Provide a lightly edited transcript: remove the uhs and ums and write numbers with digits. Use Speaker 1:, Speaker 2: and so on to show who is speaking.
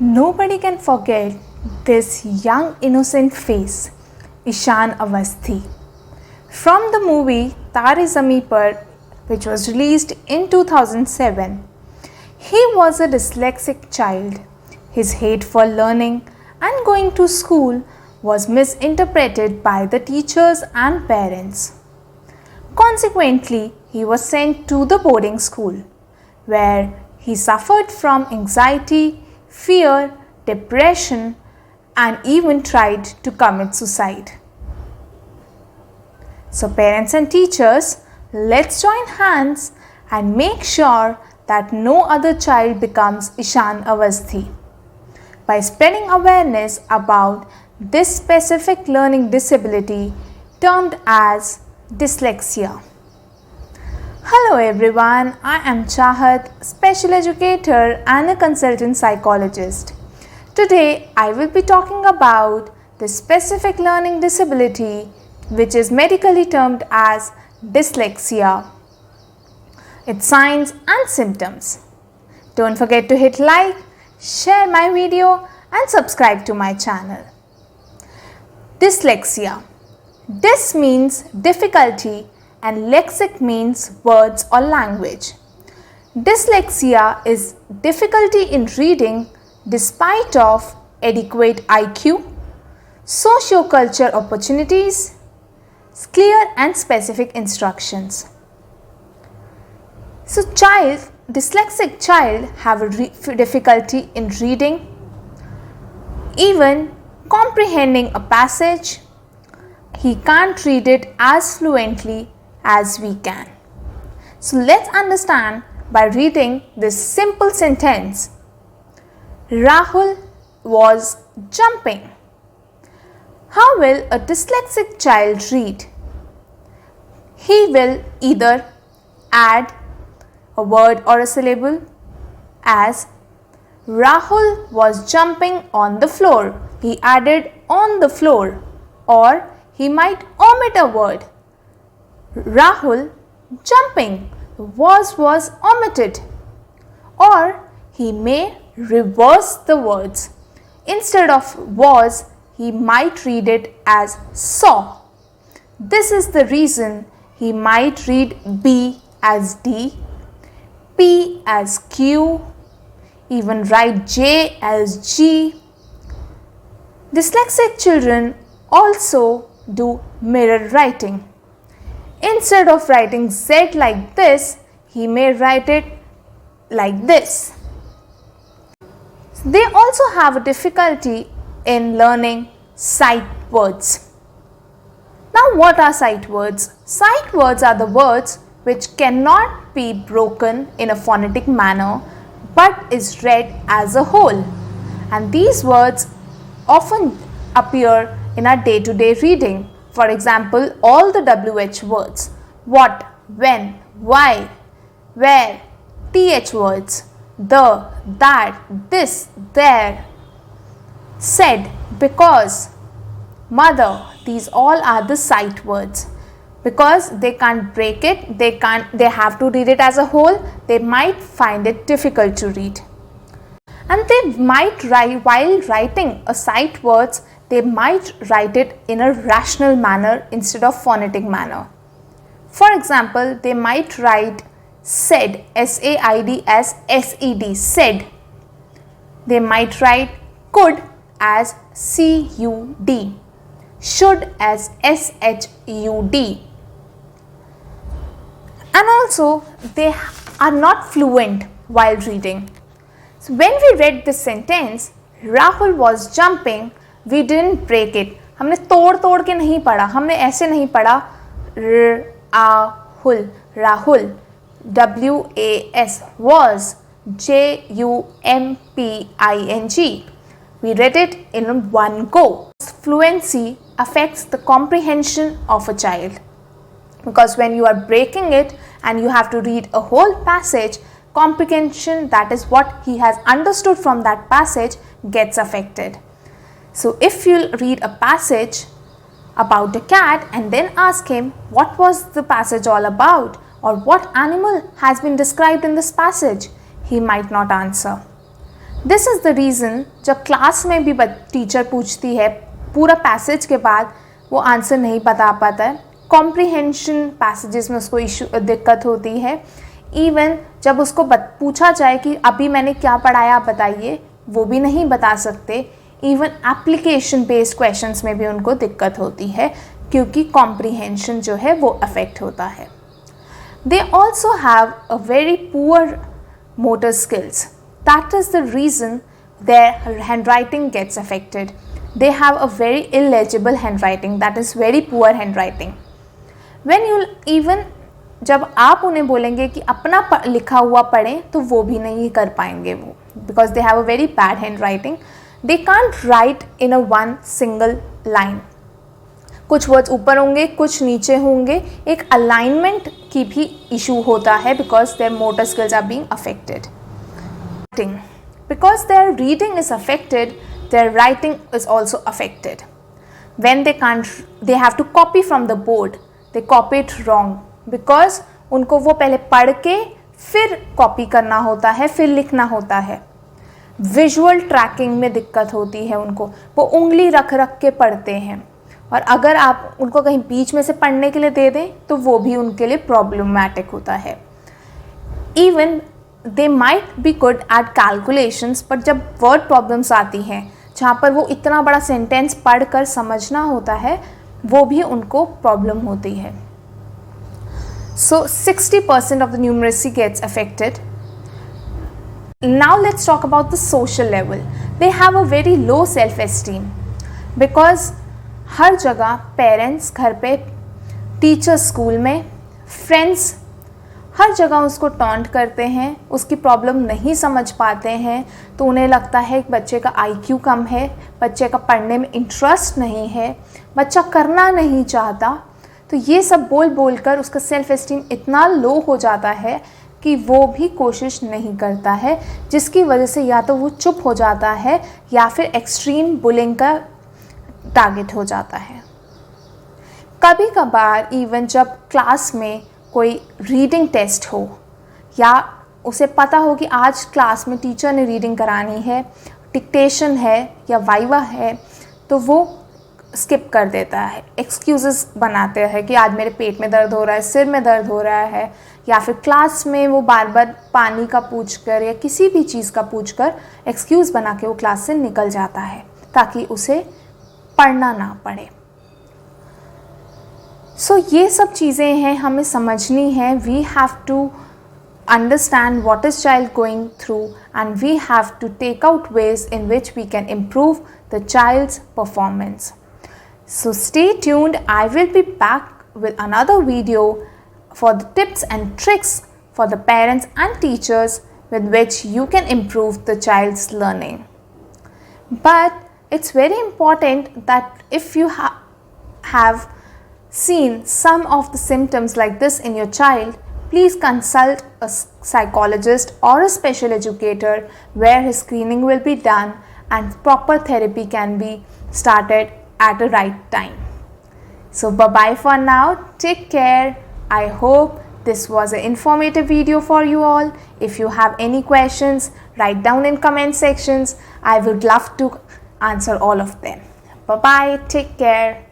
Speaker 1: Nobody can forget this young innocent face, Ishan Awasthi. From the movie Tare Zameen Par, which was released in 2007, he was a dyslexic child. His hate for learning and going to school was misinterpreted by the teachers and parents. Consequently, he was sent to the boarding school, where he suffered from anxiety, fear, depression, and even tried to commit suicide. So, parents and teachers, let's join hands and make sure that no other child becomes Ishan Awasthi by spreading awareness about this specific learning disability termed as dyslexia. Hello everyone, I am Chahat, special educator and a consultant psychologist. Today I will be talking about the specific learning disability which is medically termed as dyslexia, its signs and symptoms. Don't forget to hit like, share my video and subscribe to my channel. Dyslexia. Dys means difficulty and lexic means words or language. Dyslexia is difficulty in reading despite of adequate IQ, socio-cultural opportunities, clear and specific instructions. So dyslexic child have a difficulty in reading, even comprehending a passage. He can't read it as fluently as we can. So let's understand by reading this simple sentence. Rahul was jumping. How will a dyslexic child read? He will either add a word or a syllable as Rahul was jumping on the floor. He added on the floor, or he might omit a word. Rahul jumping, was omitted, or he may reverse the words. Instead of was, he might read it as saw. This is the reason he might read B as D, P as Q, even write J as G. Dyslexic children also do mirror writing. Instead of writing Z like this, he may write it like this. They also have a difficulty in learning sight words. Now, what are sight words? Sight words are the words which cannot be broken in a phonetic manner but is read as a whole. And these words often appear in our day-to-day reading. For example, all the WH words, what, when, why, where, TH words, the, that, this, there, said, because, mother, these all are the sight words. Because they can't break it, they have to read it as a whole, they might find it difficult to read. And they might write, while writing a sight words, they might write it in a rational manner instead of phonetic manner. For example, they might write said, S-A-I-D as S-E-D, said. They might write could as C-U-D, should as S-H-U-D. And also, they are not fluent while reading. So when we read this sentence, Rahul was jumping, we didn't break it. हमने तोड़ के नहीं पढ़ा, हमने ऐसे नहीं पढ़ा Rahul, Rahul, W-A-S, was, J-U-M-P-I-N-G. We read it in one go. Fluency affects the comprehension of a child, because when you are breaking it and you have to read a whole passage, comprehension, that is what he has understood from that passage, gets affected. So if you read a passage about a cat and then ask him what was the passage all about, or what animal has been described in this passage, he might not answer. This is the reason जब class में भी teacher पूछती है पूरा passage के बाद वो answer नहीं बता पाता है, कॉम्प्रीहेंशन पैसेजेस में उसको दिक्कत होती है। इवन जब उसको पूछा जाए कि अभी मैंने क्या पढ़ाया आप बताइए, वो भी नहीं बता सकते। इवन एप्लीकेशन बेस्ड क्वेश्चंस में भी उनको दिक्कत होती है क्योंकि कॉम्प्रीहेंशन जो है वो अफेक्ट होता है। They also have a very poor motor skills. That is the reason their handwriting gets affected. They have a very illegible handwriting, that is very poor handwriting. When you even जब आप उन्हें बोलेंगे कि अपना लिखा हुआ पढ़ें तो वो भी नहीं कर पाएंगे वो, because they have a very bad handwriting. They can't write in a one single line. कुछ वर्ड्स ऊपर होंगे, कुछ नीचे होंगे, एक अलाइनमेंट की भी इशू होता है because their motor skills are being affected. Because their reading is affected, their writing is also affected. When they have to copy from the board, they copy it wrong because उनको वो पहले पढ़ के फिर copy करना होता है, फिर लिखना होता है। विजुअल ट्रैकिंग में दिक्कत होती है उनको, वो उंगली रख रख के पढ़ते हैं, और अगर आप उनको कहीं बीच में से पढ़ने के लिए दे दें तो वो भी उनके लिए प्रॉब्लमैटिक होता है। Even they might be good at calculations, but जब वर्ड प्रॉब्लम्स आती हैं जहाँ पर वो इतना बड़ा सेंटेंस पढ़ कर समझना होता है, वो भी उनको प्रॉब्लम होती है। So 60% of the numeracy gets affected. Now let's talk about the social level. They have a very low self esteem because हर जगह पेरेंट्स घर पे, टीचर्स स्कूल में, फ्रेंड्स हर जगह उसको टॉन्ट करते हैं, उसकी प्रॉब्लम नहीं समझ पाते हैं, तो उन्हें लगता है कि बच्चे का आईक्यू कम है, बच्चे का पढ़ने में इंटरेस्ट नहीं है, बच्चा करना नहीं चाहता। तो ये सब बोल बोल कर उसका सेल्फ एस्टीम इतना लो हो जाता है कि वो भी कोशिश नहीं करता है, जिसकी वजह से या तो वो चुप हो जाता है या फिर एक्सट्रीम बुलिंग का टारगेट हो जाता है। कभी कभार इवन जब क्लास में कोई रीडिंग टेस्ट हो या उसे पता हो कि आज क्लास में टीचर ने रीडिंग करानी है, डिक्टेशन है या वाइवा है, तो वो स्किप कर देता है, एक्सक्यूज़ेस बनाते हैं कि आज मेरे पेट में दर्द हो रहा है, सिर में दर्द हो रहा है, या फिर क्लास में वो बार बार पानी का पूछकर या किसी भी चीज़ का पूछकर एक्सक्यूज़ बना के वो क्लास से निकल जाता है ताकि उसे पढ़ना ना पड़े। सो ये सब चीज़ें हैं हमें समझनी है। We have to understand what is child going through, and we have to take out ways in which we can improve the child's performance. So stay tuned. I will be back with another video for the tips and tricks for the parents and teachers with which you can improve the child's learning. But it's very important that if you have seen some of the symptoms like this in your child, please consult a psychologist or a special educator where his screening will be done and proper therapy can be started at the right time. So bye-bye for now. Take care. I hope this was an informative video for you all. If you have any questions, write down in comment sections. I would love to answer all of them. Bye-bye. Take care.